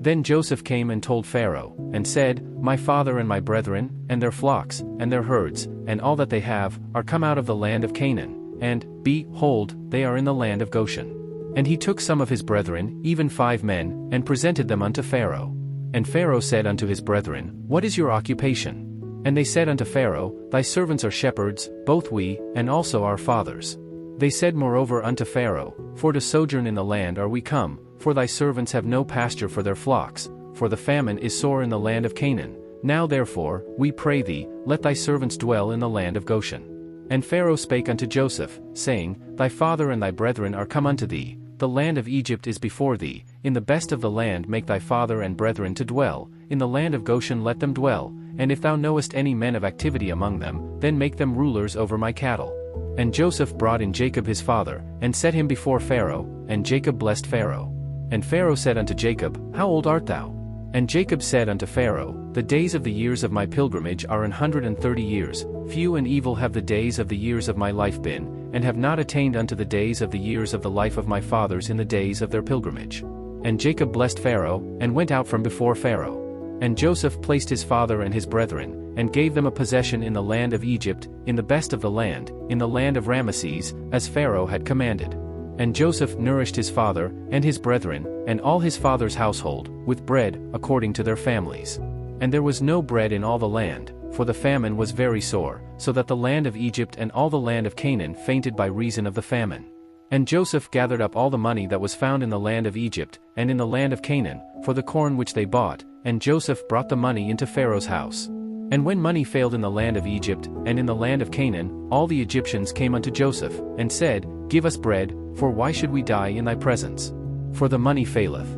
Then Joseph came and told Pharaoh, and said, My father and my brethren, and their flocks, and their herds, and all that they have, are come out of the land of Canaan, and, behold, they are in the land of Goshen. And he took some of his brethren, even 5 men, and presented them unto Pharaoh. And Pharaoh said unto his brethren, What is your occupation? And they said unto Pharaoh, Thy servants are shepherds, both we, and also our fathers. They said moreover unto Pharaoh, For to sojourn in the land are we come, for thy servants have no pasture for their flocks, for the famine is sore in the land of Canaan. Now therefore, we pray thee, let thy servants dwell in the land of Goshen. And Pharaoh spake unto Joseph, saying, Thy father and thy brethren are come unto thee, the land of Egypt is before thee, in the best of the land make thy father and brethren to dwell, in the land of Goshen let them dwell, and if thou knowest any men of activity among them, then make them rulers over my cattle. And Joseph brought in Jacob his father, and set him before Pharaoh, and Jacob blessed Pharaoh. And Pharaoh said unto Jacob, How old art thou? And Jacob said unto Pharaoh, The days of the years of my pilgrimage are 130 years, few and evil have the days of the years of my life been, and have not attained unto the days of the years of the life of my fathers in the days of their pilgrimage. And Jacob blessed Pharaoh, and went out from before Pharaoh. And Joseph placed his father and his brethren, and gave them a possession in the land of Egypt, in the best of the land, in the land of Ramesses, as Pharaoh had commanded. And Joseph nourished his father, and his brethren, and all his father's household, with bread, according to their families. And there was no bread in all the land, for the famine was very sore, so that the land of Egypt and all the land of Canaan fainted by reason of the famine. And Joseph gathered up all the money that was found in the land of Egypt, and in the land of Canaan, for the corn which they bought, and Joseph brought the money into Pharaoh's house. And when money failed in the land of Egypt, and in the land of Canaan, all the Egyptians came unto Joseph, and said, Give us bread, for why should we die in thy presence? For the money faileth.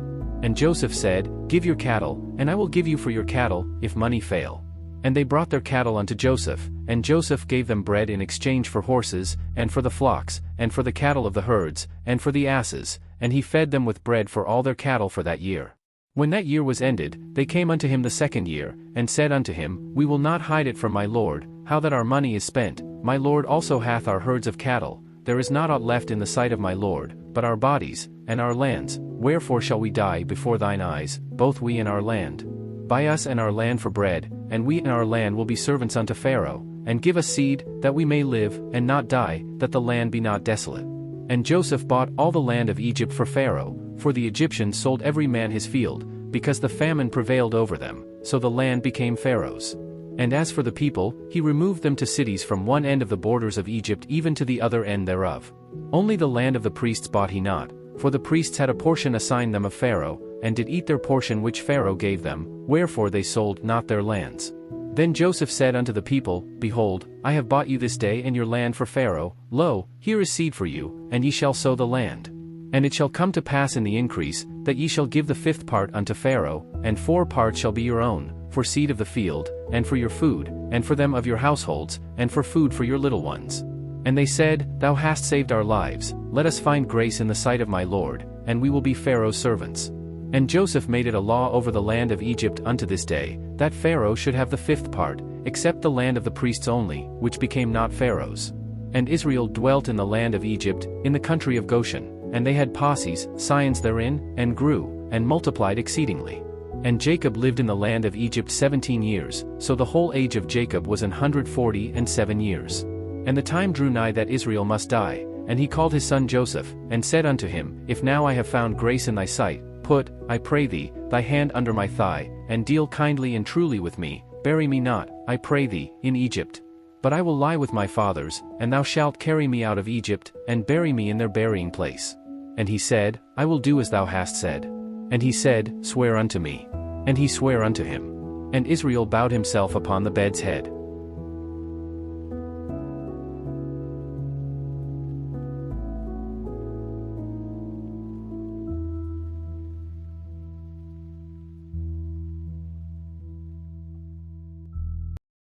And Joseph said, Give your cattle, and I will give you for your cattle, if money fail. And they brought their cattle unto Joseph, and Joseph gave them bread in exchange for horses, and for the flocks, and for the cattle of the herds, and for the asses, and he fed them with bread for all their cattle for that year. When that year was ended, they came unto him the second year, and said unto him, We will not hide it from my lord, how that our money is spent, my lord also hath our herds of cattle, there is not aught left in the sight of my lord, but our bodies, and our lands, wherefore shall we die before thine eyes, both we and our land? Buy us and our land for bread, and we and our land will be servants unto Pharaoh, and give us seed, that we may live, and not die, that the land be not desolate. And Joseph bought all the land of Egypt for Pharaoh, for the Egyptians sold every man his field, because the famine prevailed over them, so the land became Pharaoh's. And as for the people, he removed them to cities from one end of the borders of Egypt even to the other end thereof. Only the land of the priests bought he not, for the priests had a portion assigned them of Pharaoh, and did eat their portion which Pharaoh gave them, wherefore they sold not their lands. Then Joseph said unto the people, Behold, I have bought you this day and your land for Pharaoh, lo, here is seed for you, and ye shall sow the land. And it shall come to pass in the increase, that ye shall give the 5th part unto Pharaoh, and 4 parts shall be your own, for seed of the field, and for your food, and for them of your households, and for food for your little ones. And they said, Thou hast saved our lives, let us find grace in the sight of my lord, and we will be Pharaoh's servants. And Joseph made it a law over the land of Egypt unto this day, that Pharaoh should have the 5th part, except the land of the priests only, which became not Pharaoh's. And Israel dwelt in the land of Egypt, in the country of Goshen, and they had posses, scions therein, and grew, and multiplied exceedingly. And Jacob lived in the land of Egypt 17 years, so the whole age of Jacob was 147 years. And the time drew nigh that Israel must die, and he called his son Joseph, and said unto him, If now I have found grace in thy sight, put, I pray thee, thy hand under my thigh, and deal kindly and truly with me, bury me not, I pray thee, in Egypt. But I will lie with my fathers, and thou shalt carry me out of Egypt, and bury me in their burying place. And he said, I will do as thou hast said. And he said, Swear unto me. And he sware unto him. And Israel bowed himself upon the bed's head.